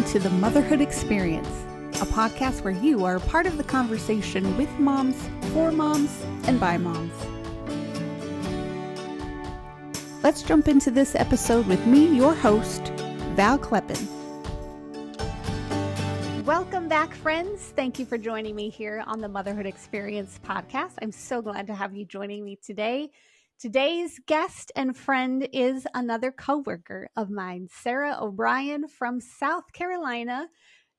listening to the Motherhood Experience, a podcast where you are part of the conversation with moms, for moms, and by moms. Let's jump into this episode with me, your host, Val Kleppen. Welcome back, friends. Thank you for joining me here on the Motherhood Experience podcast. I'm so glad to have you joining me today. Today's guest and friend is another coworker of mine. Sarah O'Brien from South Carolina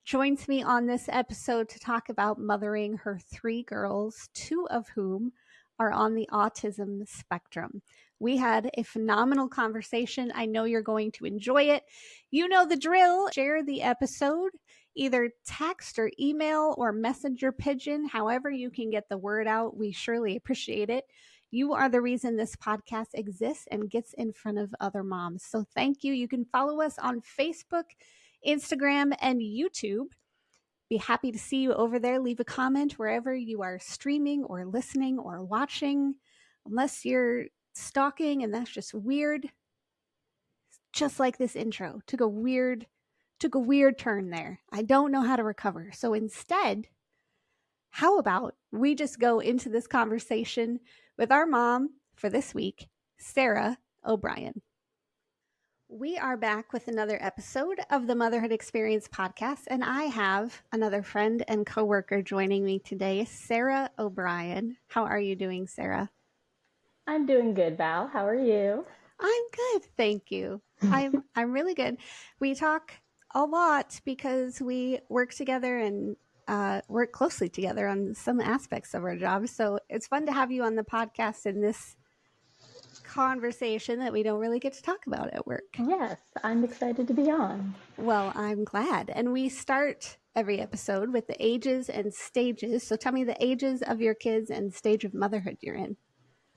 joins me on this episode to talk about mothering her 3 girls, 2 of whom are on the autism spectrum. We had a phenomenal conversation. I know you're going to enjoy it. You know the drill. Share the episode, either text or email or messenger pigeon, however you can get the word out. We surely appreciate it. You are the reason this podcast exists and gets in front of other moms. So thank you. You can follow us on Facebook, Instagram, and YouTube. Be happy to see you over there. Leave a comment wherever you are streaming or listening or watching, unless you're stalking, and that's just weird. Just like this intro, took a weird turn there. I don't know how to recover. So instead, how about we just go into this conversation with our mom for this week, Sarah O'Brien. We are back with another episode of the Motherhood Experience podcast, and I have another friend and coworker joining me today, Sarah O'Brien. How are you doing, Sarah? I'm doing good, Val. How are you? I'm good, thank you. I'm really good. We talk a lot because we work together and work closely together on some aspects of our job. So it's fun to have you on the podcast in this conversation that we don't really get to talk about at work. Yes, I'm excited to be on. Well, I'm glad. And we start every episode with the ages and stages. So tell me the ages of your kids and stage of motherhood you're in.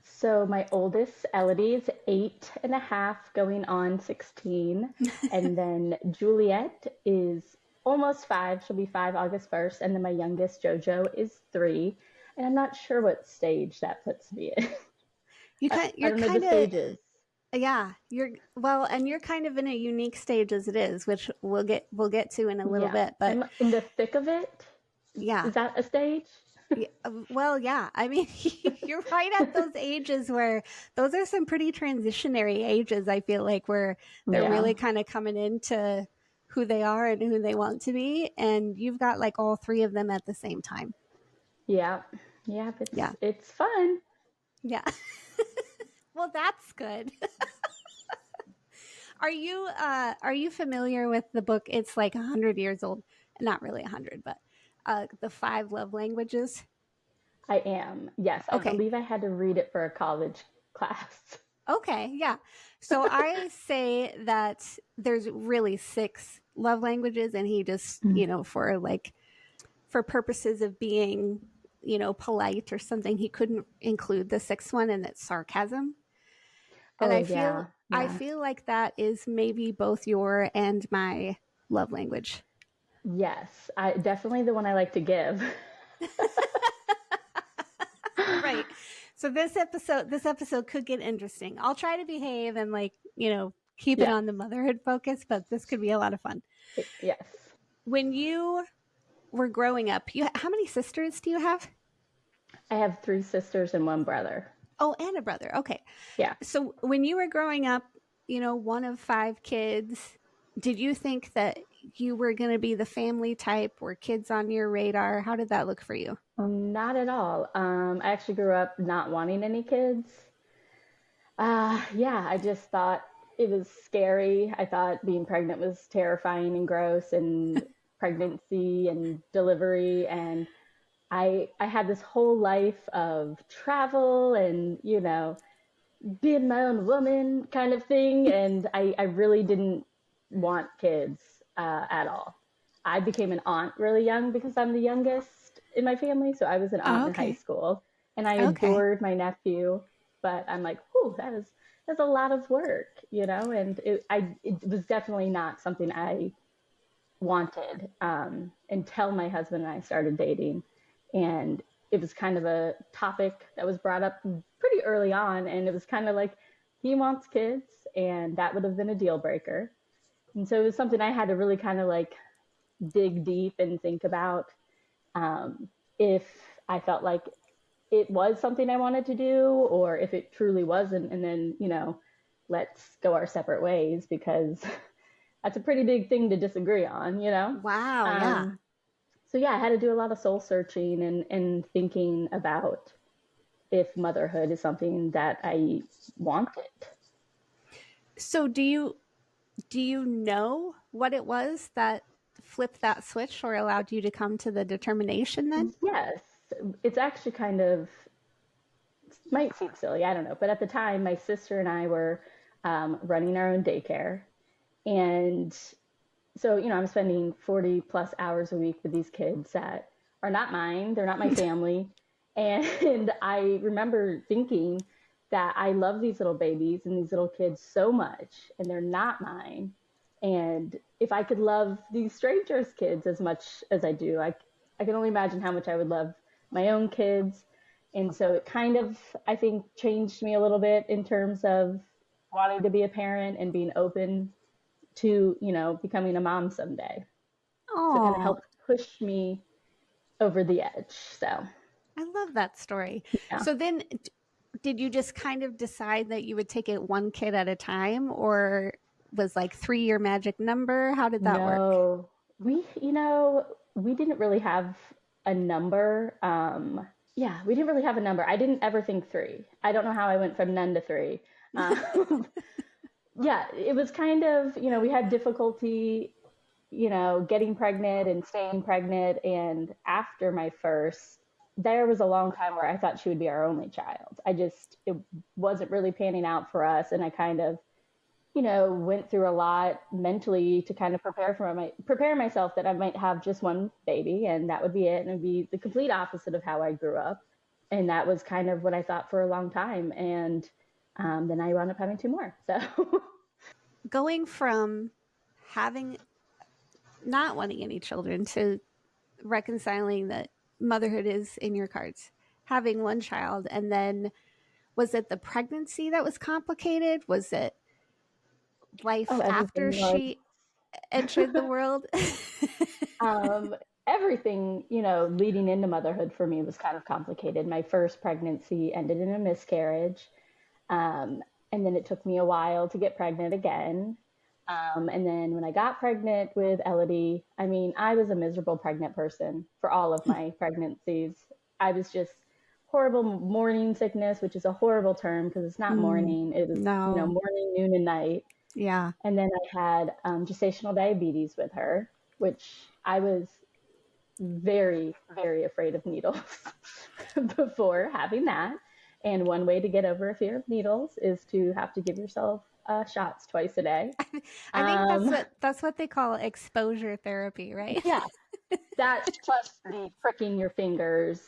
So my oldest, Elodie, is 8.5, going on 16. And then Juliet is almost 5. She'll be 5 August 1st. And then my youngest, Jojo, is 3. And I'm not sure what stage that puts me in. You're I don't know kind the of, stages. yeah, and you're kind of in a unique stage as it is, which we'll get to in a little bit. But I'm in the thick of it. Yeah. Is that a stage? Yeah. I mean, you're right at those ages where those are some pretty transitionary ages, I feel like, where they're really kind of coming into who they are and who they want to be. And you've got like all 3 of them at the same time. Yeah. It's fun. Yeah. Well, that's good. Are you familiar with the book? It's like 100 years old. Not really 100, but the 5 love languages. I am. Yes. Okay. I believe I had to read it for a college class. Okay. Yeah. So I say that there's really 6 love languages, and he just, for purposes of being, polite or something, he couldn't include the 6th one, and it's sarcasm. And I feel like that is maybe both your and my love language. Yes, definitely the one I like to give. Right. So this episode could get interesting. I'll try to behave and keep it on the motherhood focus, but this could be a lot of fun. Yes. When you were growing up, how many sisters do you have? I have 3 sisters and 1 brother. Oh, and a brother. Okay. Yeah. So when you were growing up, one of 5 kids, did you think that you were going to be the family type? Were kids on your radar? How did that look for you? Not at all. I actually grew up not wanting any kids. I just thought it was scary. I thought being pregnant was terrifying and gross, and pregnancy and delivery. And I had this whole life of travel and, being my own woman kind of thing. And I really didn't want kids at all. I became an aunt really young because I'm the youngest in my family. So I was an aunt in high school, and I adored my nephew, but I'm like, whew, that's a lot of work, and it was definitely not something I wanted until my husband and I started dating. And it was kind of a topic that was brought up pretty early on. And it was kind of like, he wants kids, and that would have been a deal breaker. And so it was something I had to really kind of dig deep and think about if I felt like it was something I wanted to do or if it truly wasn't. And then, let's go our separate ways because that's a pretty big thing to disagree on. Wow. Yeah. Um, so yeah, I had to do a lot of soul searching and thinking about if motherhood is something that I wanted. So do you know what it was that flipped that switch or allowed you to come to the determination then? Yes, it's actually kind of might seem silly, I don't know, but at the time, my sister and I were running our own daycare, and so I'm spending 40 plus hours a week with these kids that are not mine, they're not my family, and I remember thinking that I love these little babies and these little kids so much, and they're not mine. And if I could love these strangers' kids as much as I do, I can only imagine how much I would love my own kids. And so it kind of, I think, changed me a little bit in terms of wanting to be a parent and being open to, becoming a mom someday. So it kind of Oh, helped push me over the edge. So, I love that story. yeah. So then did you just kind of decide that you would take it one kid at a time or was like 3 your magic number? How did that work? No, we didn't really have a number. Yeah, we didn't really have a number. I didn't ever think three. I don't know how I went from none to three. Um, yeah, it was kind of, we had difficulty, getting pregnant and staying pregnant. And after my first, there was a long time where I thought she would be our only child. It wasn't really panning out for us. And I kind of, went through a lot mentally to kind of prepare myself that I might have just one baby and that would be it. And it'd be the complete opposite of how I grew up. And that was kind of what I thought for a long time. And then I wound up having two more. So Going from having not wanting any children to reconciling that motherhood is in your cards, having one child, and then was it the pregnancy that was complicated? Was it life oh, after everything was she entered the world? um, everything, leading into motherhood for me was kind of complicated. My first pregnancy ended in a miscarriage. Um, and then it took me a while to get pregnant again. And then when I got pregnant with Elodie, I mean, I was a miserable pregnant person for all of my pregnancies. I was just horrible morning sickness, which is a horrible term because it's not Mm, morning. It was, no. morning, noon, and night. Yeah. And then I had gestational diabetes with her, which I was very, very afraid of needles before having that. And one way to get over a fear of needles is to have to give yourself shots twice a day. I think that's Um, what they call exposure therapy, right? yeah, that plus the pricking your fingers,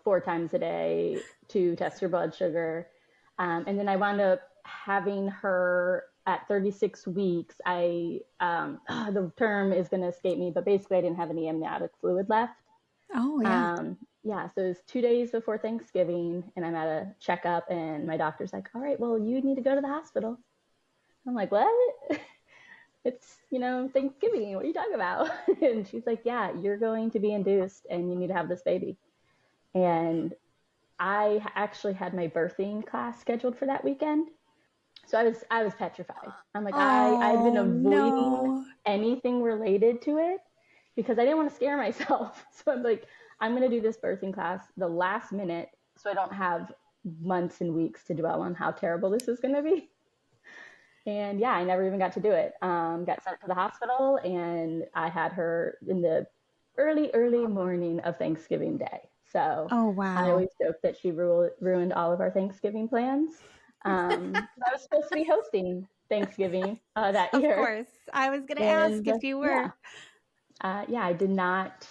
4 times a day to test your blood sugar. And then I wound up having her at 36 weeks. The term is going to escape me, but basically I didn't have any amniotic fluid left. Oh, yeah. Yeah, so it was 2 days before Thanksgiving, and I'm at a checkup, and my doctor's like, "All right, well, you need to go to the hospital." I'm like, "What?" It's, Thanksgiving. What are you talking about? And she's like, "Yeah, you're going to be induced, and you need to have this baby." And I actually had my birthing class scheduled for that weekend, so I was petrified. I'm like, I've been Oh, avoiding no. anything related to it because I didn't want to scare myself. So I'm like, I'm going to do this birthing class the last minute so I don't have months and weeks to dwell on how terrible this is going to be. And yeah, I never even got to do it. Got sent to the hospital and I had her in the early, early morning of Thanksgiving Day. So Oh, I wow. always joke that she ruined all of our Thanksgiving plans. 'Cause I was supposed to be hosting Thanksgiving that Of year. course. I was going to ask And if you were. yeah, I did not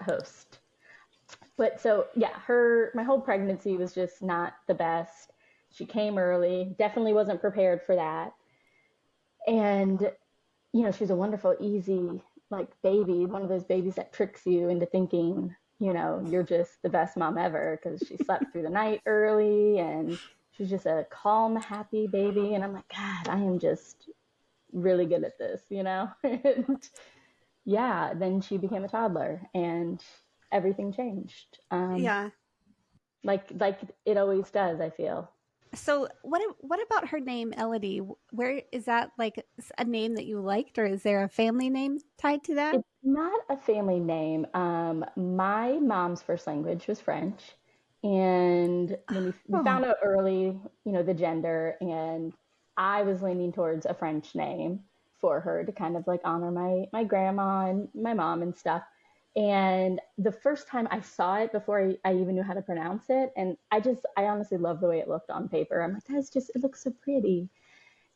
host. But so yeah, my whole pregnancy was just not the best. She came early, definitely wasn't prepared for that. And she's a wonderful, easy like baby, one of those babies that tricks you into thinking, you're just the best mom ever because she slept through the night early and she's just a calm, happy baby. And I'm like, God, I am just really good at this. And yeah, then she became a toddler and everything changed. Yeah. Like it always does, I feel. So what about her name, Elodie? Where is that, like a name that you liked, or is there a family name tied to that? It's not a family name. My mom's first language was French, and when we Oh, found out early, the gender, and I was leaning towards a French name for her to kind of like honor my grandma and my mom and stuff. And the first time I saw it before I even knew how to pronounce it, and I honestly love the way it looked on paper. I'm like, it looks so pretty.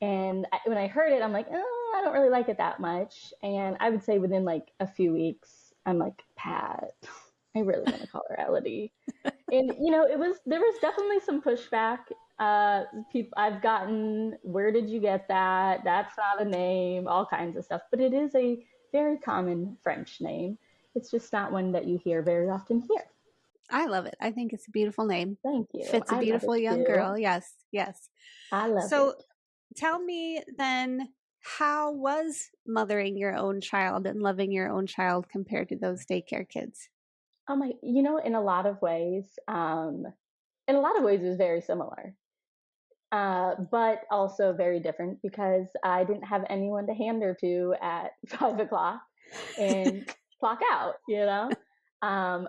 And when I heard it, I'm like, oh, I don't really like it that much. And I would say within like a few weeks, I'm like, Pat, I really want to call her Elodie. And there was definitely some pushback. People I've gotten, where did you get that? That's not a name, all kinds of stuff. But it is a very common French name. It's just not one that you hear very often here. I love it. I think it's a beautiful name. Thank you. Fits a I love it beautiful young too. girl. Yes, yes. I love So it. tell me then, how was mothering your own child and loving your own child compared to those daycare kids? In a lot of ways, it was very similar. But also very different because I didn't have anyone to hand her to at 5 o'clock and clock out.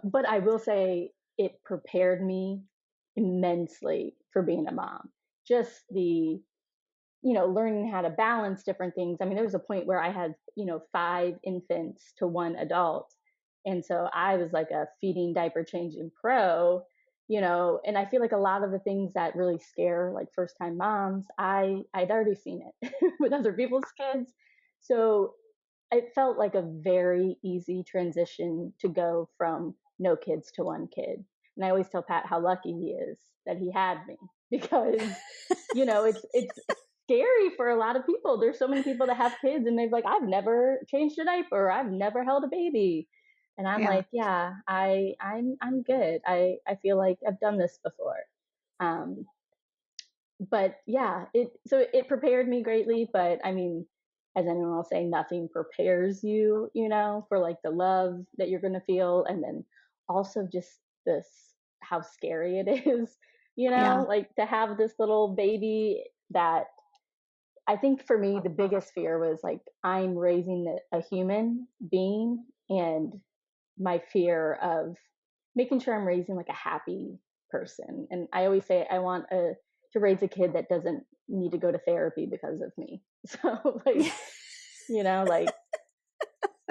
But I will say it prepared me immensely for being a mom. Just learning how to balance different things. I mean, there was a point where I had, five infants to one adult. And so I was like a feeding, diaper changing pro, and I feel like a lot of the things that really scare like first time moms, I'd already seen it with other people's kids. So it felt like a very easy transition to go from no kids to one kid. And I always tell Pat how lucky he is that he had me because it's scary for a lot of people. There's so many people that have kids and they're like, I've never changed a diaper, I've never held a baby. And I'm Yeah, like, yeah, I'm good. I feel like I've done this before. Um, but yeah, it prepared me greatly. But I mean, as anyone will say, nothing prepares you, for like the love that you're gonna feel, and then also just this how scary it is, yeah, like to have this little baby that I think for me the biggest fear was like I'm raising a human being and my fear of making sure I'm raising like a happy person. And I always say I want to raise a kid that doesn't need to go to therapy because of me. So like, like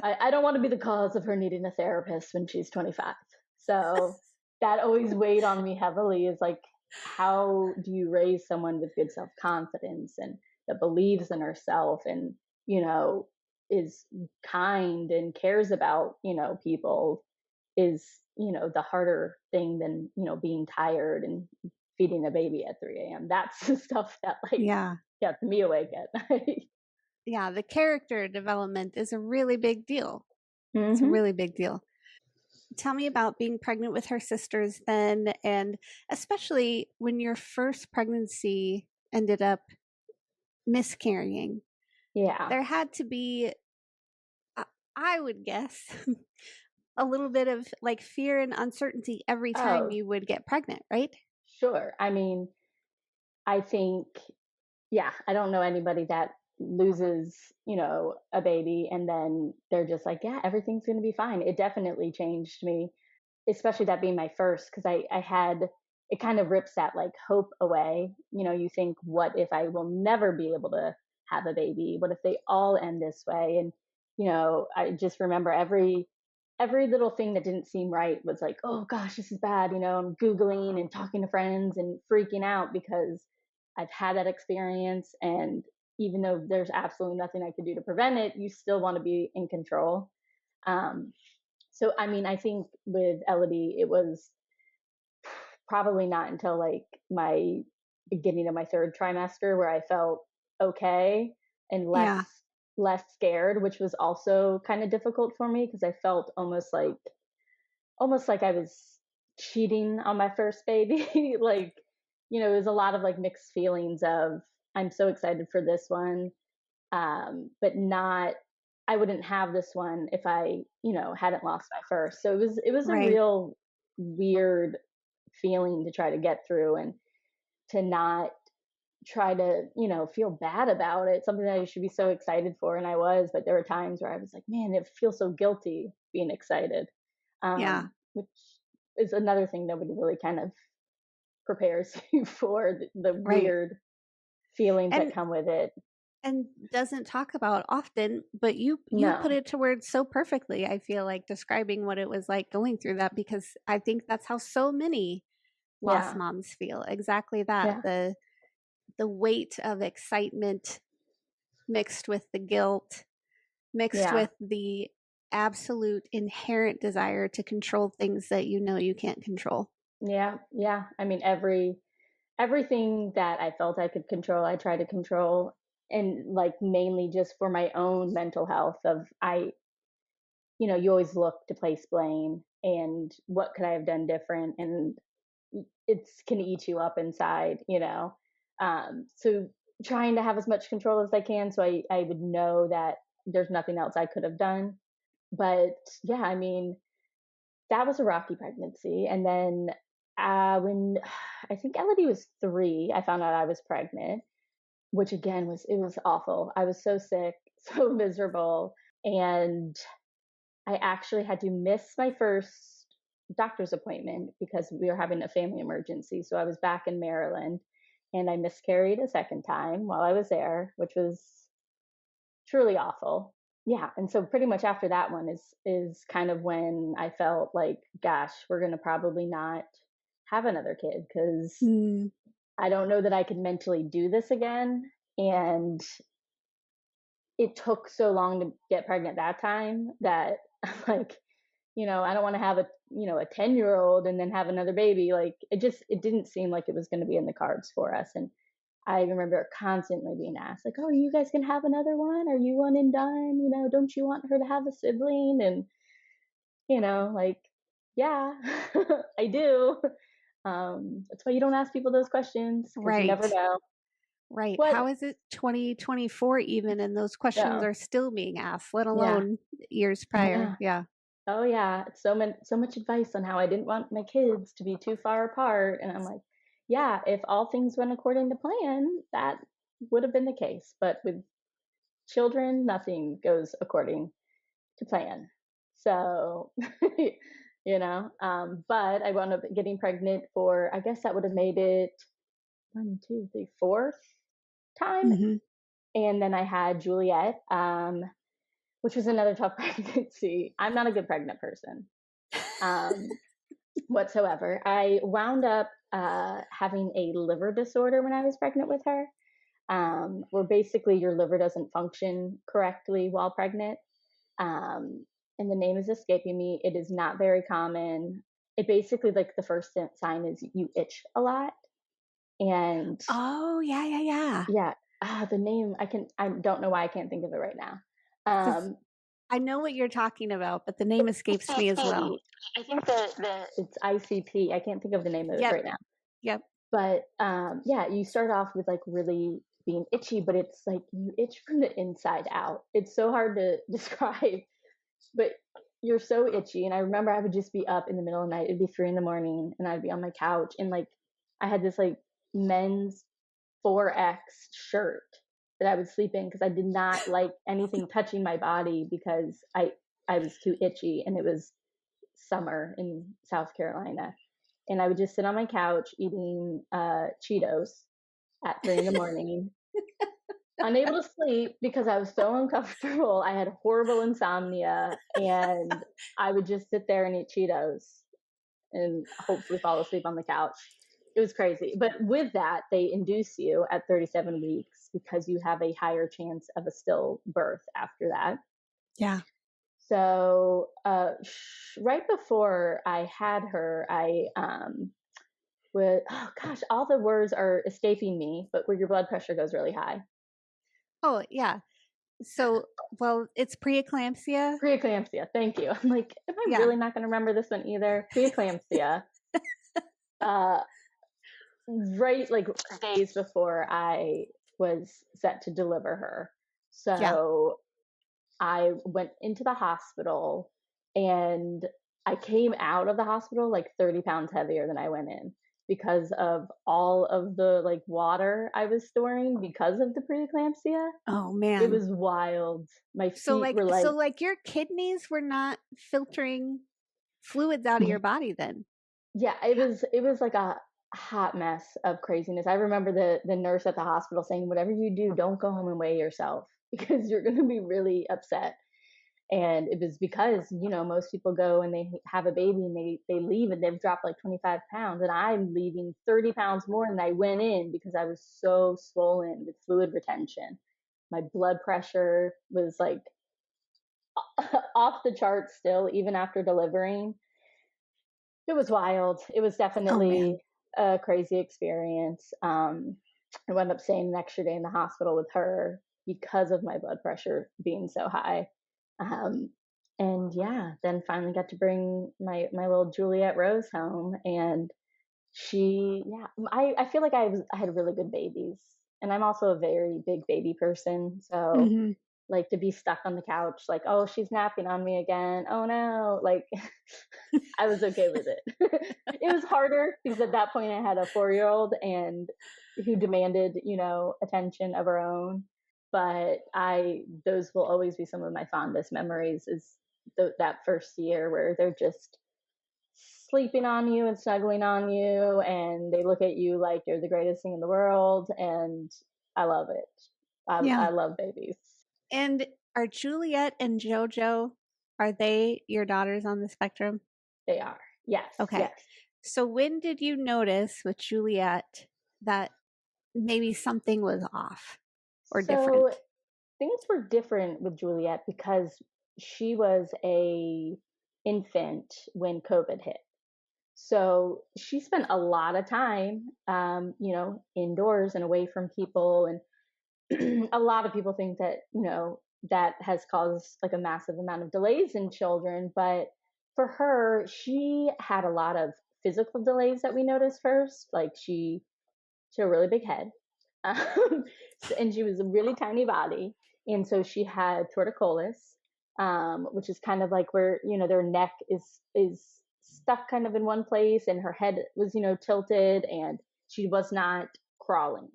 I don't want to be the cause of her needing a therapist when she's 25. So that always weighed on me heavily is like, how do you raise someone with good self confidence and that believes in herself and, you know, is kind and cares about, people is, the harder thing than, being tired and feeding a baby at 3 a.m. That's the stuff that like yeah, kept me awake at night. yeah. The character development is a really big deal. It's a Mm-hmm. really big deal. Tell me about being pregnant with her sisters then, and especially when your first pregnancy ended up miscarrying. Yeah. There had to be, I would guess, a little bit of like fear and uncertainty every time Oh, you would get pregnant, right? sure. I mean, I think, yeah, I don't know anybody that loses, a baby and then they're just like, yeah, everything's going to be fine. It definitely changed me, especially that being my first, because I had, it kind of rips that like hope away. You think, what if I will never be able to have a baby? What if they all end this way? And, I just remember every little thing that didn't seem right was like, oh gosh, this is bad. I'm Googling and talking to friends and freaking out because I've had that experience. And even though there's absolutely nothing I could do to prevent it, you still want to be in control. Um, so, I mean, I think with Elodie, it was probably not until like my beginning of my third trimester where I felt okay and Yeah. less scared, which was also kind of difficult for me because I felt almost like I was cheating on my first baby. Like, it was a lot of like mixed feelings of I'm so excited for this one, but not. I wouldn't have this one if I, hadn't lost my first. So it was a Right. real weird feeling to try to get through, and to not try to, feel bad about it. Something that I should be so excited for, and I was, but there were times where I was like, man, it feels so guilty being excited. Yeah. Which is another thing nobody really kind of prepares you for, the Right. weird feelings that And come with it. doesn't talk about often, but you put No. it to words so perfectly. I feel like describing what it was like going through that, because I think that's how so many lost Yeah. moms feel. Exactly that. Yeah. The weight of excitement mixed with the guilt, mixed Yeah. with the absolute inherent desire to control things that you know you can't control. Yeah. Yeah. I mean, everything that I felt I could control, I try to control, and like mainly just for my own mental health. You always look to place blame and what could I have done different, and it's can eat you up inside. So trying to have as much control as I can, so I would know that there's nothing else I could have done. But yeah, I mean, that was a rocky pregnancy. And then when I think Elodie was 3, I found out I was pregnant, which again was awful. I was so sick, so miserable, and I actually had to miss my first doctor's appointment because we were having a family emergency. So I was back in Maryland, and I miscarried a second time while I was there, which was truly awful. Yeah, and so pretty much after that one is kind of when I felt like, gosh, we're going to probably not have another kid, cuz Mm, I don't know that I could mentally do this again. And it took so long to get pregnant that time that I'm like, I don't want to have a 10-year-old and then have another baby. Like it didn't seem like it was going to be in the cards for us. And I remember constantly being asked, like, oh, are you guys going to have another one? Are you one and done? Don't you want her to have a sibling? And, like, yeah, I do. That's why you don't ask people those questions, because you never right. know. Right. What? How is it 2024 even, and those questions No. are still being asked, let Yeah. alone years prior? Yeah. Yeah. Oh yeah, so much advice on how I didn't want my kids to be too far apart, and I'm like, yeah, if all things went according to plan, that would have been the case. But with children, nothing goes according to plan. So, but I wound up getting pregnant for, I guess that would have made it one, two, three, fourth time, Hmm. and then I had Juliet, which was another tough pregnancy. I'm not a good pregnant person. Um, whatsoever. I wound up having a liver disorder when I was pregnant with her, where basically your liver doesn't function correctly while pregnant. And the name is escaping me. It is not very common. It basically, like, the first sign is you itch a lot. And Oh, yeah, yeah, yeah. yeah, the name, I don't know why I can't think of it right now. This, I know what you're talking about, but the name escapes me as well. I think it's ICP. I can't think of the name of it Yep. right now. Yep. But yeah, you start off with like really being itchy, but it's like you itch from the inside out. It's so hard to describe, but you're so itchy. And I remember I would just be up in the middle of the night. It'd be 3 in the morning, and I'd be on my couch, and like I had this like men's 4X shirt that I would sleep in because I did not like anything touching my body because I was too itchy, and it was summer in South Carolina. And I would just sit on my couch eating Cheetos at 3 in the morning, unable to sleep because I was so uncomfortable. I had horrible insomnia, and I would just sit there and eat Cheetos and hopefully fall asleep on the couch. It was crazy. But with that, they induce you at 37 weeks because you have a higher chance of a stillbirth after that. Yeah. So right before I had her, I oh gosh, all the words are escaping me, but where your blood pressure goes really high. Oh, yeah. So, well, it's preeclampsia. Preeclampsia. Thank you. I'm like, am I Yeah. really not going to remember this one either? Preeclampsia. uh, right, like days before I was set to deliver her. Yeah. So I went into the hospital, and I came out of the hospital like 30 pounds heavier than I went in because of all of the like water I was storing because of the preeclampsia. Oh It man. was wild. My So feet were like, like your kidneys were not filtering fluids out of your body then. yeah, it was like a hot mess of craziness. I remember the nurse at the hospital saying, "Whatever you do, don't go home and weigh yourself because you're going to be really upset." And it was because, most people go and they have a baby and they leave and they've dropped like 25 pounds, and I'm leaving 30 pounds more than I went in because I was so swollen with fluid retention. My blood pressure was like off the charts still, even after delivering. It was wild. It was Oh man. definitely a crazy experience. I wound up staying an extra day in the hospital with her because of my blood pressure being so high. Um, and yeah, then finally got to bring my little Juliet Rose home, and yeah, I feel like I had really good babies, and I'm also a very big baby person, so Hmm. like to be stuck on the couch, like, oh, she's napping on me again. Oh no, like I was okay with it. It was harder because at that point I had a 4-year old and who demanded, attention of her own. But those will always be some of my fondest memories is that first year where they're just sleeping on you and snuggling on you, and they look at you like you're the greatest thing in the world. And I love it. Yeah. I love babies. And are Juliet and Jojo, are they your daughters on the spectrum? They are. Yes, Okay. yes. So when did you notice with Juliet that maybe something was off or So different? things were different with Juliet because she was a infant when COVID hit. So she spent a lot of time, indoors and away from people. And a lot of people think that, that has caused like a massive amount of delays in children. But for her, she had a lot of physical delays that we noticed first. Like she had a really big head, um, and she was a really tiny body, and so she had torticollis, which is kind of like where their neck is stuck kind of in one place, and her head was tilted, and she was not crawling.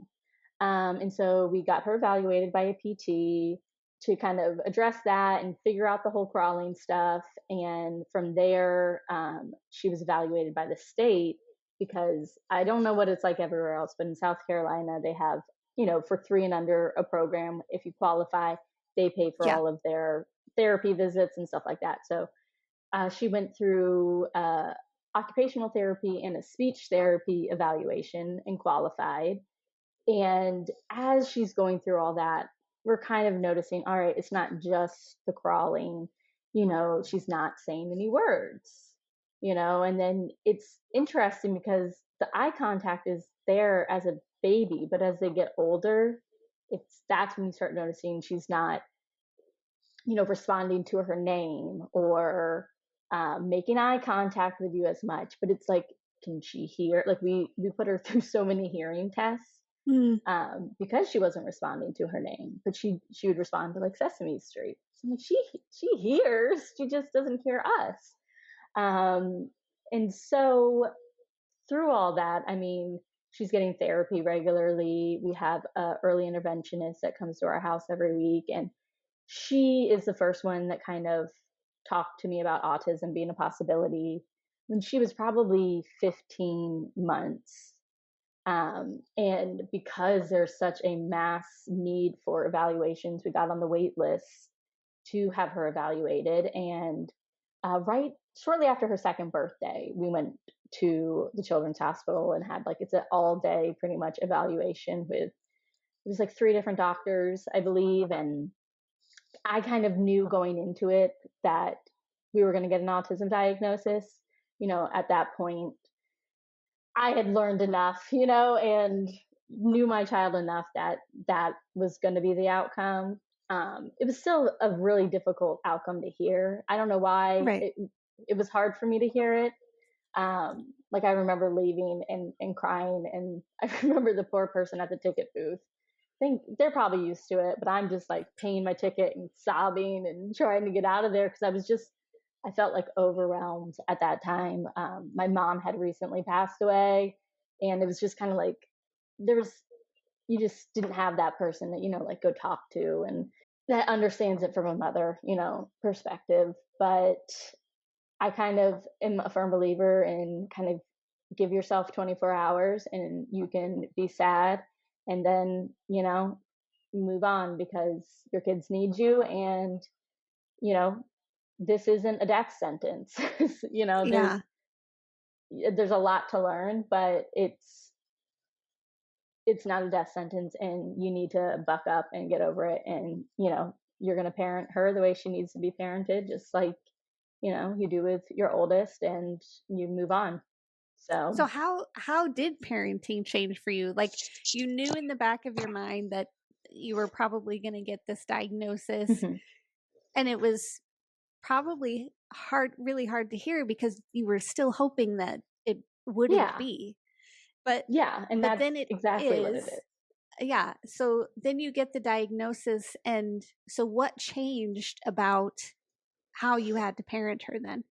And so we got her evaluated by a PT to kind of address that and figure out the whole crawling stuff. And from there, she was evaluated by the state because I don't know what it's like everywhere else, but in South Carolina, they have, for 3 and under a program, if you qualify, they pay for Yeah. all of their therapy visits and stuff like that. So she went through occupational therapy and a speech therapy evaluation and qualified. And as she's going through all that, we're kind of noticing, all right, it's not just the crawling, she's not saying any words, and then it's interesting because the eye contact is there as a baby, but as they get older, that's when you start noticing she's not, responding to her name or making eye contact with you as much. But it's like, can she hear? Like we put her through so many hearing tests Mm. because she wasn't responding to her name, but she would respond to like Sesame Street. So I'm like, she hears, she just doesn't hear us. And so through all that, I mean, she's getting therapy regularly. We have a early interventionist that comes to our house every week, and she is the first one that kind of talked to me about autism being a possibility when she was probably 15 months. And because there's such a mass need for evaluations, we got on the wait list to have her evaluated. And right shortly after her second birthday, we went to the Children's Hospital and had like it's an all day pretty much evaluation with it was like 3 different doctors, I believe. And I kind of knew going into it that we were going to get an autism diagnosis. At that point, I had learned enough, and knew my child enough that that was going to be the outcome. It was still a really difficult outcome to hear. I don't know why Right. it was hard for me to hear it. Like I remember leaving and crying, and I remember the poor person at the ticket booth think they're probably used to it, but I'm just like paying my ticket and sobbing and trying to get out of there because I felt like overwhelmed at that time. My mom had recently passed away, and it was just kind of like there was, you just didn't have that person that, like go talk to and that understands it from a mother, perspective. But I kind of am a firm believer in kind of give yourself 24 hours and you can be sad and then, move on because your kids need you. And, you know, this isn't a death sentence. Yeah. There's a lot to learn, but it's not a death sentence, and you need to buck up and get over it. And, you're going to parent her the way she needs to be parented, just like, you do with your oldest, and you move on. So So, how did parenting change for you? Like, you knew in the back of your mind that you were probably going to get this diagnosis, mhm. and it was probably really hard to hear because you were still hoping that it wouldn't Yeah, be. But yeah. And but that's then it exactly what is. it is. Yeah. So then you get the diagnosis, and so what changed about how you had to parent her then?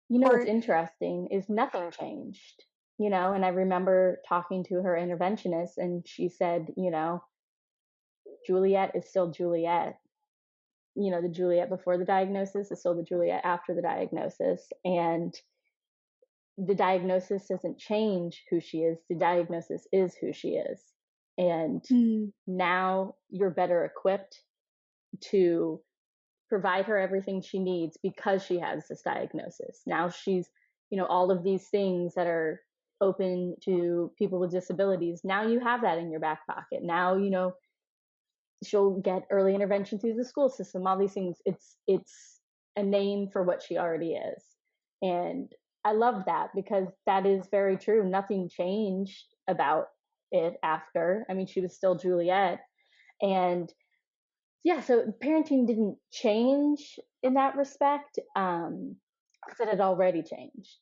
What's Or interesting is nothing changed, and I remember talking to her interventionist, and she said, Juliet is still Juliet. The Juliet before the diagnosis is still the Juliet after the diagnosis. And the diagnosis doesn't change who she is. The diagnosis is who she is. And mm, now you're better equipped to provide her everything she needs because she has this diagnosis. Now she's, all of these things that are open to people with disabilities. Now you have that in your back pocket. Now, she'll get early intervention through the school system, all these things. It's a name for what she already is. And I love that because that is very true. Nothing changed about it after. I mean, she was still Juliet. And yeah, so parenting didn't change in that respect. Because it had already changed,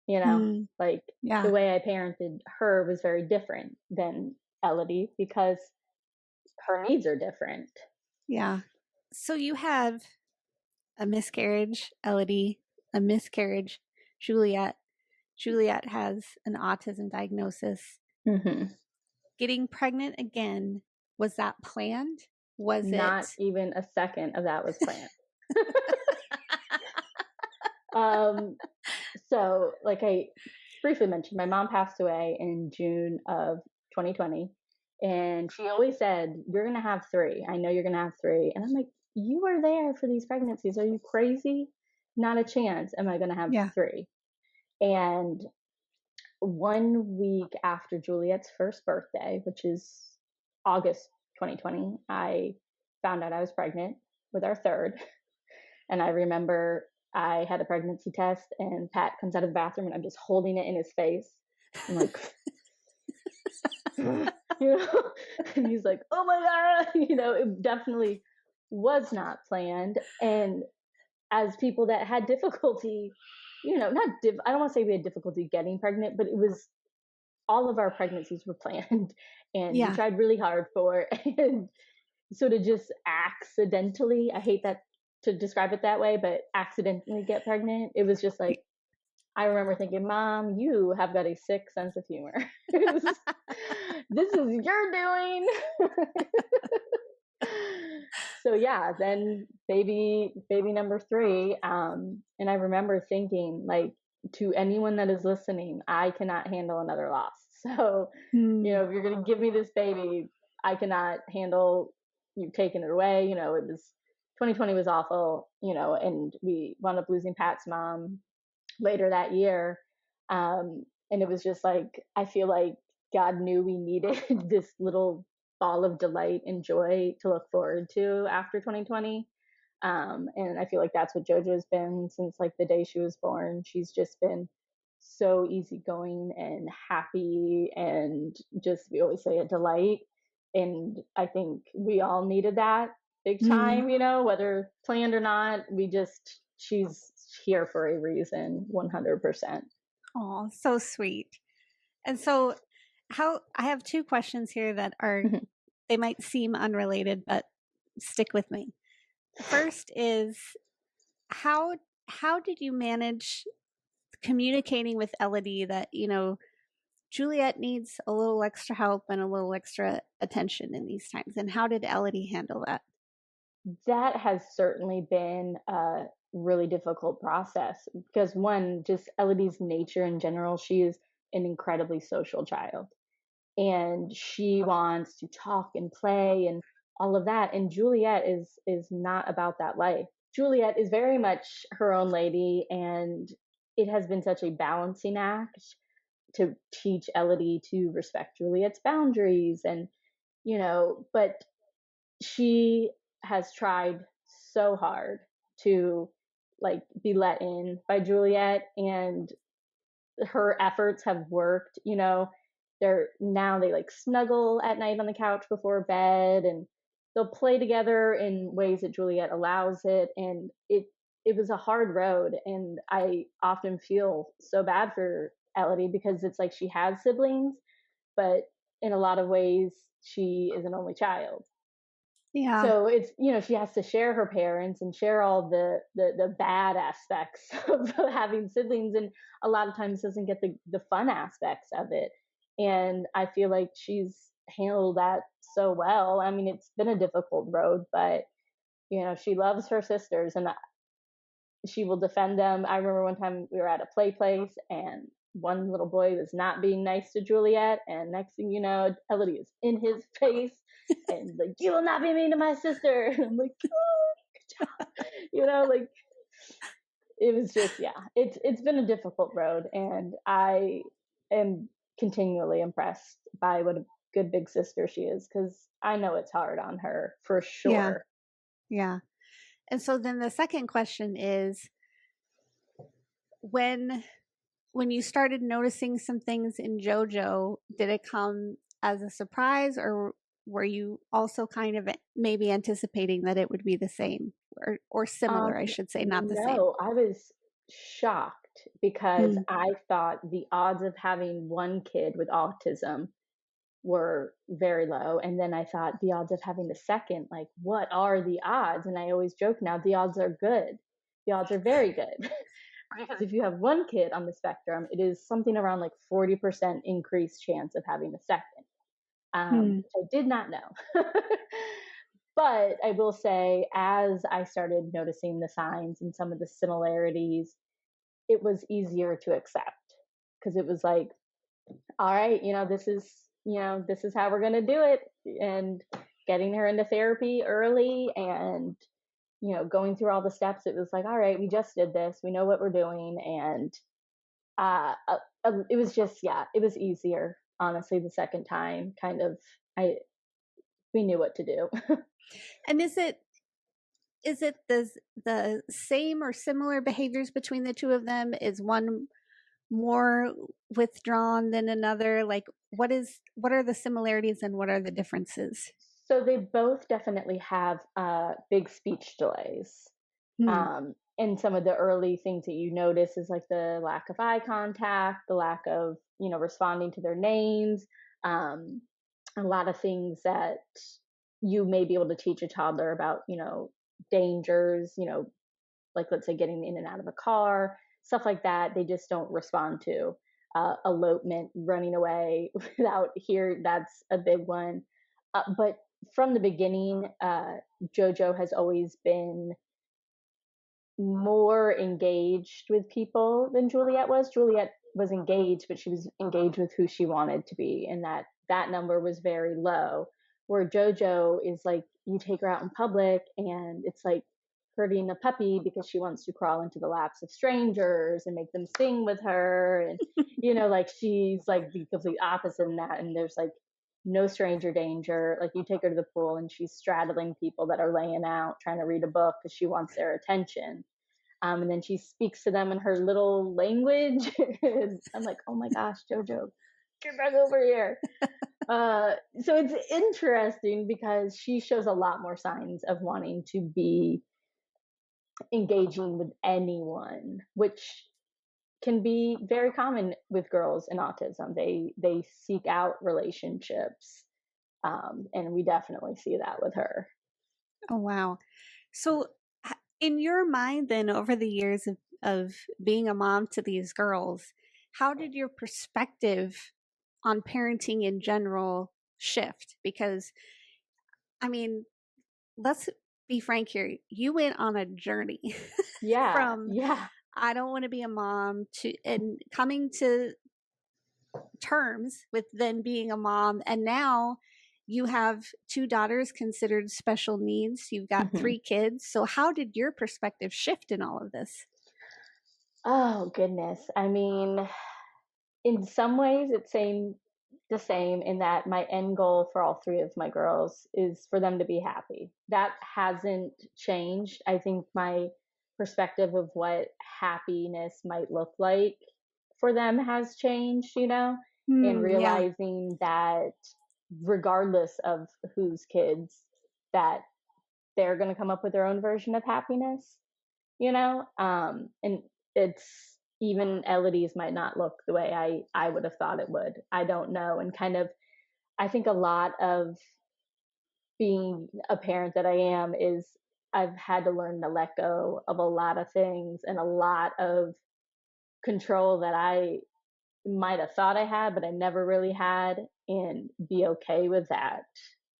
mm, like the yeah. way I parented her was very different than Elodie because her needs are different. Yeah. So you have a miscarriage, Elodie, a miscarriage, Juliet. Juliet has an autism diagnosis. Mm-hmm. Getting pregnant again, was that planned? Was it? Not even a second of that was planned. um, so, like I briefly mentioned, my mom passed away in June of 2020. And she always said, "You're going to have three. I know you're going to have three." And I'm like, "You were there for these pregnancies. Are you crazy? Not a chance am I going to have Yeah. three." And 1 week after Juliet's first birthday, which is August 2020, I found out I was pregnant with our third. And I remember I had a pregnancy test, and Pat comes out of the bathroom, and I'm just holding it in his face. I'm like, and he's like, "Oh my God." It definitely was not planned. And as people that had difficulty, I don't want to say we had difficulty getting pregnant, but it was all of our pregnancies were planned and we Yeah. tried really hard for it. And sort of just accidentally, I hate that to describe it that way, but accidentally get pregnant. It was just like, I remember thinking, "Mom, you have got a sick sense of humor." This is your doing. So yeah, then baby number three. And I remember thinking, like, to anyone that is listening, I cannot handle another loss. So, Hmm. if you're gonna give me this baby, I cannot handle you taking it away. It was 2020 was awful, and we wound up losing Pat's mom later that year. And it was just like, I feel like God knew we needed this little ball of delight and joy to look forward to after 2020. And I feel like that's what JoJo's been since like the day she was born. She's just been so easygoing and happy, and just, we always say, a delight. And I think we all needed that big Hmm. time, whether planned or not. She's here for a reason, 100%. Oh, so sweet. And so, how I have two questions here that are They might seem unrelated, but stick with me. First is how how did you manage communicating with Elodie that, Juliet needs a little extra help and a little extra attention in these times? And how did Elodie handle that? That has certainly been a really difficult process because one, just Elodie's nature in general, she is an incredibly social child and she wants to talk and play and all of that. And Juliet is not about that life. Juliet is very much her own lady, and it has been such a balancing act to teach Elodie to respect Juliet's boundaries and but she has tried so hard to like be let in by Juliet, and her efforts have worked. They like snuggle at night on the couch before bed, and they'll play together in ways that Juliet allows it. And it was a hard road, and I often feel so bad for Elodie because it's like she has siblings, but in a lot of ways she is an only child. Yeah. So it's she has to share her parents and share all the bad aspects of having siblings, and a lot of times doesn't get the fun aspects of it. And I feel like she's handled that so well. I mean, it's been a difficult road, but she loves her sisters, and she will defend them. I remember one time we were at a play place and one little boy was not being nice to Juliet, and next thing you know, Elodie is in his face and like, you will not be mean to my sister. And I'm like, oh, good job. Like it was just, yeah, it's been a difficult road, and I am continually impressed by what a good big sister she is, because I know it's hard on her for Yeah. sure. Yeah. And so then the second question is when you started noticing some things in JoJo, did it come as a surprise, or were you also kind of maybe anticipating that it would be the same or similar, I should say, not the same? No, I was shocked because Mm. I thought the odds of having one kid with autism were very low. And then I thought the odds of having the second, like, what are the odds? And I always joke now, the odds are good. The odds are very good. Because if you have one kid on the spectrum, it is something around like 40% increased chance of having a second, Hmm. which I did not know. But I will say, as I started noticing the signs and some of the similarities, it was easier to accept because it was like, all right, this is how we're going to do it. And getting her into therapy early and, going through all the steps, it was like, all right, we just did this. We know what we're doing. And it was just, yeah, it was easier, honestly, the second time. Kind of, we knew what to do. And is it the same or similar behaviors between the two of them? Is one more withdrawn than another? Like what are the similarities and what are the differences? So they both definitely have big speech delays. Hmm. And some of the early things that you notice is like the lack of eye contact, the lack of, responding to their names, um, a lot of things that you may be able to teach a toddler about, dangers, like let's say getting in and out of a car, stuff like that. They just don't respond to. Elopement, running away without here, that's a big one. But from the beginning, JoJo has always been more engaged with people than Juliet was. Juliet was engaged, but she was engaged with who she wanted to be, and that number was very low. Where JoJo is like, you take her out in public, and it's like hurting a puppy because she wants to crawl into the laps of strangers and make them sing with her, and like she's like the complete opposite in that. And there's like no stranger danger. Like you take her to the pool and she's straddling people that are laying out trying to read a book because she wants their attention. And then she speaks to them in her little language. I'm like, oh my gosh, JoJo, get back over here. So it's interesting because she shows a lot more signs of wanting to be engaging with anyone, which can be very common with girls in autism. They seek out relationships. And we definitely see that with her. Oh, wow. So, in your mind, then, over the years of being a mom to these girls, how did your perspective on parenting in general shift? Because, I mean, let's be frank here. You went on a journey Yeah, from yeah. I don't want to be a mom to and coming to terms with then being a mom. And now you have two daughters considered special needs. You've got Hmm. three kids. So, how did your perspective shift in all of this? Oh goodness. I mean, in some ways it's the same in that my end goal for all three of my girls is for them to be happy. That hasn't changed. I think my perspective of what happiness might look like for them has changed, and Yeah. realizing that regardless of whose kids, that they're going to come up with their own version of happiness, and it's even Elodie's might not look the way I would have thought it would. I don't know. And kind of, I think a lot of being a parent that I am is I've had to learn to let go of a lot of things and a lot of control that I might have thought I had, but I never really had, and be okay with that,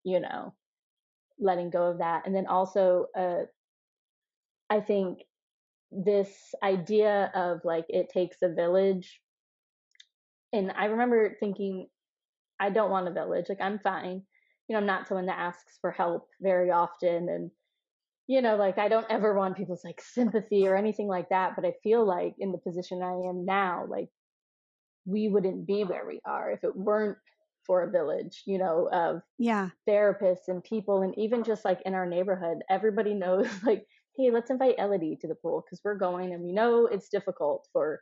you know, letting go of that. And then also, I think this idea of like it takes a village. And I remember thinking, I don't want a village. Like, I'm fine. I'm not someone that asks for help very often. And, like, I don't ever want people's like sympathy or anything like that. But I feel like in the position I am now, like, we wouldn't be where we are if it weren't for a village, of Yeah. therapists and people. And even just like in our neighborhood, everybody knows, like, hey, let's invite Elodie to the pool because we're going, and we know it's difficult for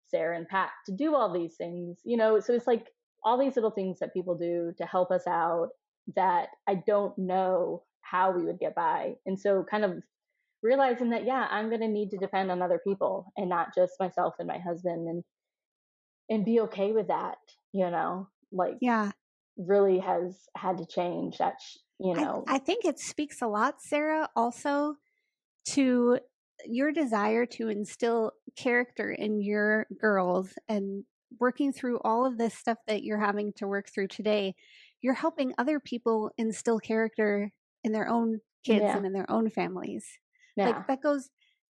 Sarah and Pat to do all these things, so it's like all these little things that people do to help us out that I don't know how we would get by. And so kind of realizing that, yeah, I'm going to need to depend on other people and not just myself and my husband, and be okay with that, like, Yeah. really has had to change that, I think it speaks a lot, Sarah, also to your desire to instill character in your girls and working through all of this stuff that you're having to work through today. You're helping other people instill character in their own kids yeah, and in their own families. Like yeah,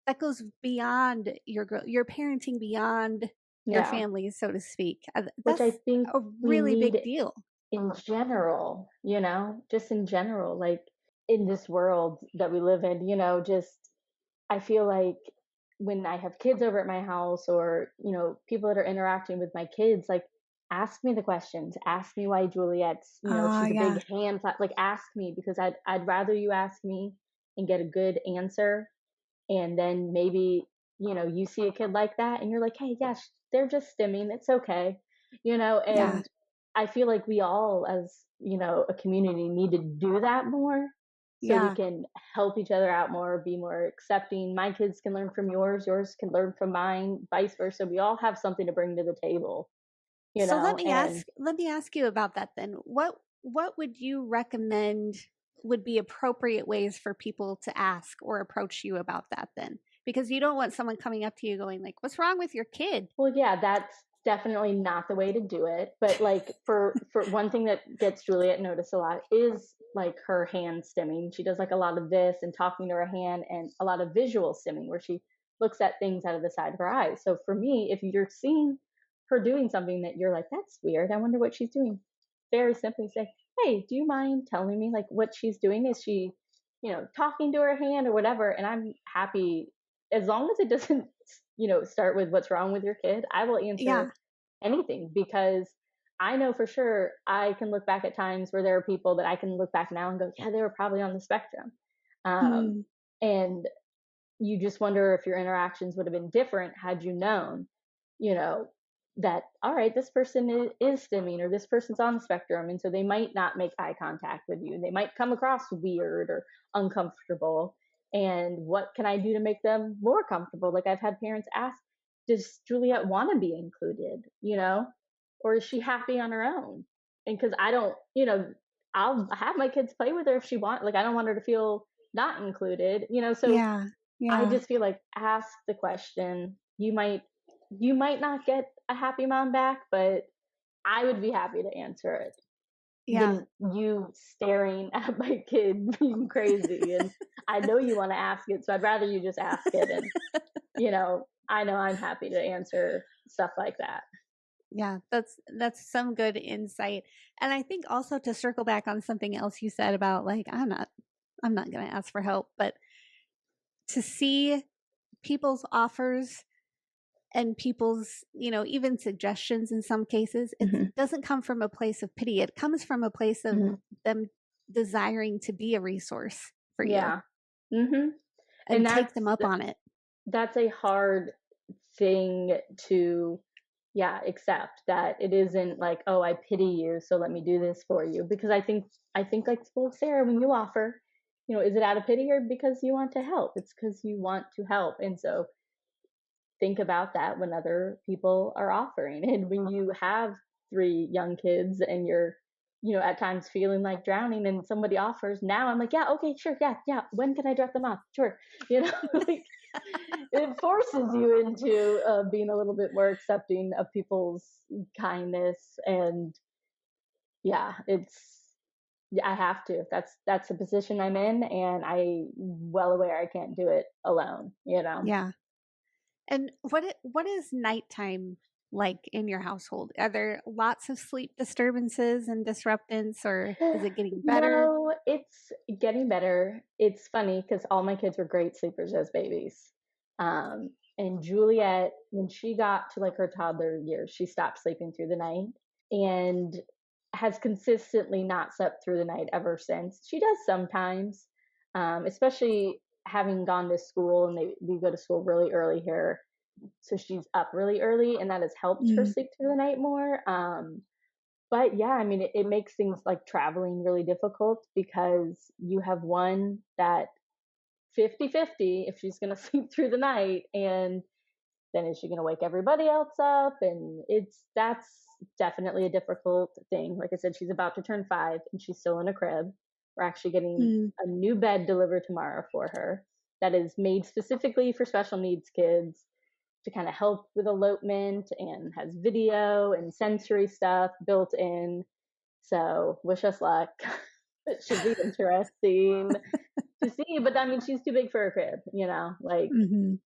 that goes beyond your parenting beyond your yeah. family, so to speak. Which I That's think a we really big need deal. in general, just in general, like in this world that we live in, just I feel like when I have kids over at my house, or, people that are interacting with my kids, like, ask me the questions, ask me why Juliet's, Oh, she's a yeah. big hand flap, like, ask me, because I'd rather you ask me and get a good answer. And then maybe, you see a kid like that and you're like, hey, yes, they're just stimming, it's okay, Yeah. and I feel like we all, as a community, need to do that more so we Yeah. can help each other out more, be more accepting. My kids can learn from yours can learn from mine, vice versa. We all have something to bring to the table, So and let me ask you about that then. What would you recommend would be appropriate ways for people to ask or approach you about that then? Because you don't want someone coming up to you going like, "What's wrong with your kid?" well, yeah, that's definitely not the way to do it. But like, for one thing that gets Juliet noticed a lot is like her hand stimming. She does like a lot of this and talking to her hand, and a lot of visual stimming where she looks at things out of the side of her eyes. So for me, if you're seeing her doing something that you're like, that's weird, I wonder what she's doing, very simply say, hey, do you mind telling me like what she's doing? Is she, talking to her hand or whatever? And I'm happy, as long as it doesn't, start with what's wrong with your kid. I will answer Yeah. anything, because I know for sure I can look back at times where there are people that I can look back now and go, yeah, they were probably on the spectrum. Um, Mm, and you just wonder if your interactions would have been different had you known, you know, that, all right, this person is stimming, or this person's on the spectrum. And so they might not make eye contact with you. They might come across weird or uncomfortable. And what can I do to make them more comfortable? Like, I've had parents ask, does Juliet want to be included, or is she happy on her own? And because I don't, I'll have my kids play with her if she wants. Like, I don't want her to feel not included, so Yeah. I Yeah. just feel like ask the question. You might not get a happy mom back, but I would be happy to answer it Yeah. than you staring at my kid being crazy. And I know you want to ask it, so I'd rather you just ask it. And, I know I'm happy to answer stuff like that. Yeah, that's some good insight. And I think also to circle back on something else you said about like I'm not going to ask for help, but to see people's offers and people's, even suggestions in some cases, it Hmm. doesn't come from a place of pity. It comes from a place of Hmm. them desiring to be a resource for you Yeah. Hmm. And and take that's them up on it. that's a hard thing to, yeah, accept, that it isn't like, oh, I pity you, so let me do this for you. Because I think like, well, Sarah, when you offer, is it out of pity or because you want to help? It's because you want to help. And so think about that when other people are offering. And when you have three young kids and you're, at times feeling like drowning and somebody offers, now I'm like, yeah, okay, sure, yeah, yeah. When can I drop them off? Sure. Like, it forces you into being a little bit more accepting of people's kindness. And yeah, I have to. That's the position I'm in, and I well aware I can't do it alone. Yeah. And what is nighttime like in your household? Are there lots of sleep disturbances and disruptance, or is it getting better? No, it's getting better. It's funny because all my kids were great sleepers as babies. And Juliet, when she got to like her toddler years, she stopped sleeping through the night and has consistently not slept through the night ever since. She does sometimes, especially having gone to school, and we go to school really early here. So she's up really early, and that has helped her Mm, sleep through the night more. But yeah, I mean, it makes things like traveling really difficult because you have one that 50-50 if she's going to sleep through the night, and then is she going to wake everybody else up? And that's definitely a difficult thing. Like I said, she's about to turn 5 and she's still in a crib. We're actually getting mm, a new bed delivered tomorrow for her that is made specifically for special needs kids to kind of help with elopement, and has video and sensory stuff built in. So wish us luck. It should be interesting to see. But I mean, she's too big for a crib, like, mhm.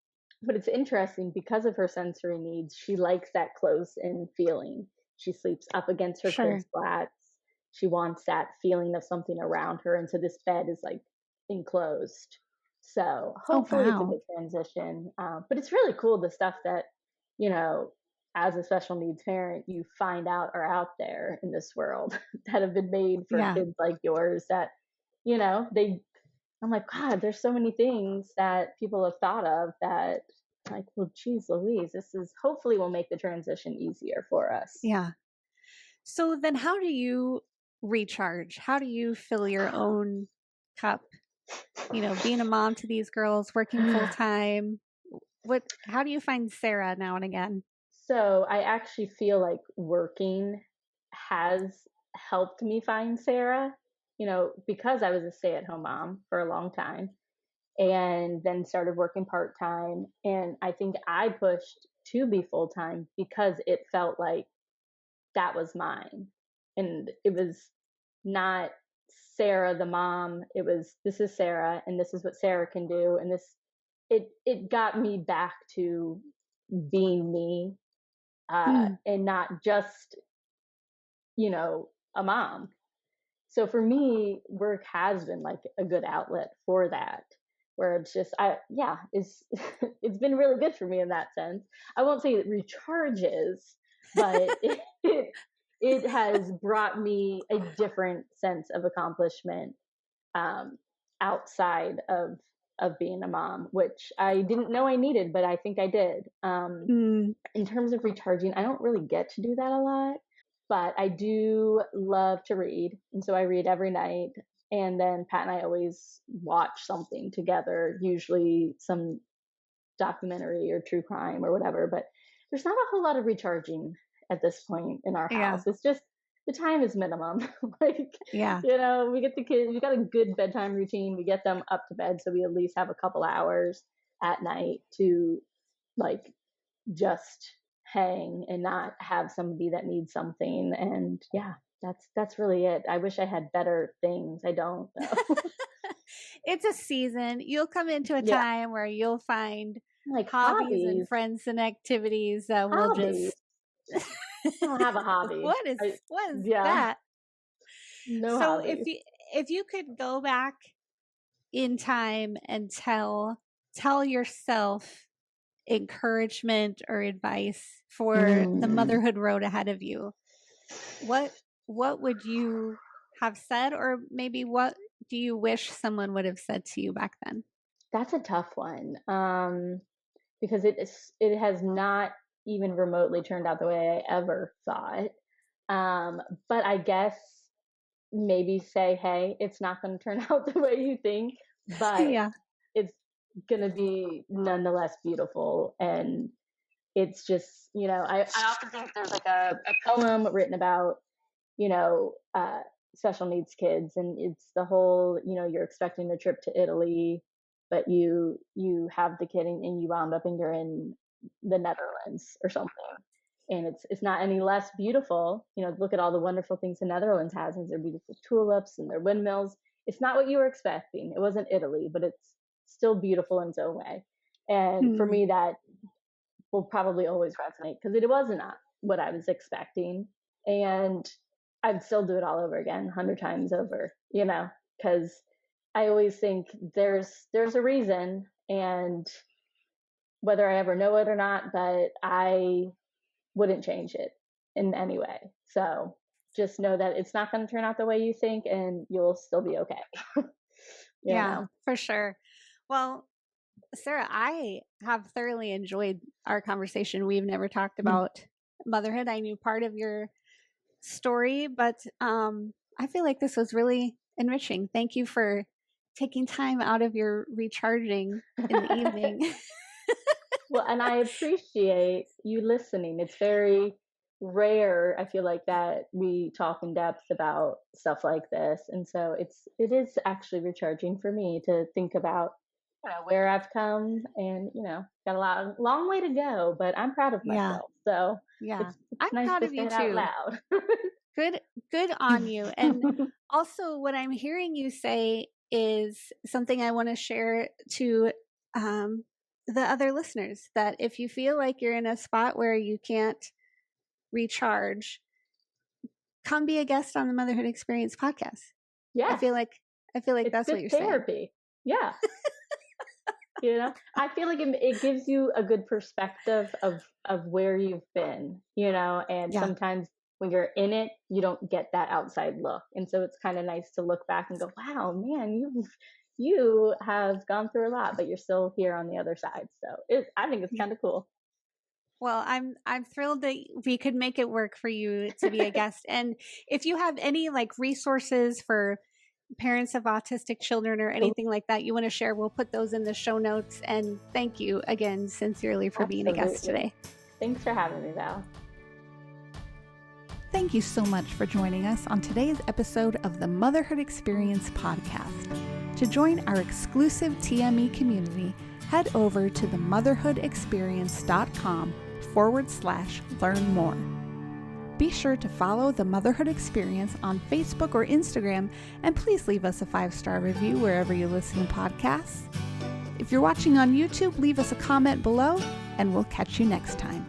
but it's interesting because of her sensory needs. She likes that close in feeling. She sleeps up against her crib Sure. slats. She wants that feeling of something around her. And so this bed is like enclosed. So Oh, hopefully it's a wow. good transition. But it's really cool, the stuff that, you know, as a special needs parent, you find out are out there in this world that have been made for Yeah. kids like yours that, they I'm like, God, there's so many things that people have thought of that, like, well, geez Louise, this is hopefully will make the transition easier for us. Yeah. So then how do you recharge? How do you fill your own cup? Being a mom to these girls, working full time. How do you find Sarah now and again? So I actually feel like working has helped me find Sarah, because I was a stay at home mom for a long time and then started working part time. And I think I pushed to be full time because it felt like that was mine. And it was not Sarah the mom. It was, this is Sarah and this is what Sarah can do. And it got me back to being me, Mm, and not just, a mom. So for me, work has been like a good outlet for that, where it's just, yeah, it's, it's been really good for me in that sense. I won't say it recharges, but it has brought me a different sense of accomplishment, um, outside of being a mom, which I didn't know I needed, but I think I did. mm, In terms of recharging, I don't really get to do that a lot, but I do love to read. And so I read every night. And then Pat and I always watch something together, usually some documentary or true crime or whatever. But there's not a whole lot of recharging at this point in our yeah. house. It's just the time is minimum. Like, Yeah. we get the kids, we got a good bedtime routine. We get them up to bed. So we at least have a couple hours at night to like just hang and not have somebody that needs something. And yeah, that's really it. I wish I had better things. I don't though. It's a season. You'll come into a Yeah, time where you'll find like hobbies and hobbies, friends and activities that will hobbies. just I don't have a hobby. what is Yeah, that? no So hobbies. if you could go back in time and tell yourself encouragement or advice for the Mm, motherhood road ahead of you, what would you have said, or maybe what do you wish someone would have said to you back then? that's a tough one. Because it has not even remotely turned out the way I ever thought. Um, but I guess maybe say, hey, it's not going to turn out the way you think, but Yeah. it's going to be nonetheless beautiful. And it's just, I often think there's like a poem written about, you know, uh, special needs kids, and it's the whole, you're expecting a trip to Italy, but you have the kid and you wound up and you're in the Netherlands or something, and it's not any less beautiful. Look at all the wonderful things the Netherlands has, and their beautiful tulips and their windmills. It's not what you were expecting. It wasn't Italy, but it's still beautiful in its own way. And for Hmm. me, that will probably always resonate because it was not what I was expecting. And I'd still do it all over again, 100 times over, because I always think there's a reason, and whether I ever know it or not, but I wouldn't change it in any way. So just know that it's not going to turn out the way you think, and you'll still be okay. you Yeah, know. for sure. Well, Sarah, I have thoroughly enjoyed our conversation. We've never talked about motherhood. I knew part of your story, but I feel like this was really enriching. Thank you for taking time out of your recharging in the evening. Well, and I appreciate you listening. It's very rare, I feel like, that we talk in depth about stuff like this. And so it is actually recharging for me to think about, where I've come, and, got long way to go, but I'm proud of Yeah, myself. So yeah. it's I'm nice proud to of say you it out too. loud. Good, good on you. And also, what I'm hearing you say is something I want to share to um, the other listeners, that if you feel like you're in a spot where you can't recharge, come be a guest on the Motherhood Experience podcast. I Yes, feel like it's that's what good you're saying. therapy. Yeah. I feel like it gives you a good perspective of where you've been, and Yeah. sometimes when you're in it, you don't get that outside look. And so it's kind of nice to look back and go, wow, man, you have gone through a lot, but you're still here on the other side. So I think it's Yeah. kind of cool. Well, I'm thrilled that we could make it work for you to be a guest. And if you have any like resources for parents of autistic children or anything like that you want to share, we'll put those in the show notes. And thank you again, sincerely, for being a guest Absolutely. today. Thanks for having me, Val. Thank you so much for joining us on today's episode of the Motherhood Experience podcast. To join our exclusive TME community, head over to themotherhoodexperience.com/learn more. Be sure to follow the Motherhood Experience on Facebook or Instagram, and please leave us a 5-star review wherever you listen to podcasts. If you're watching on YouTube, leave us a comment below, and we'll catch you next time.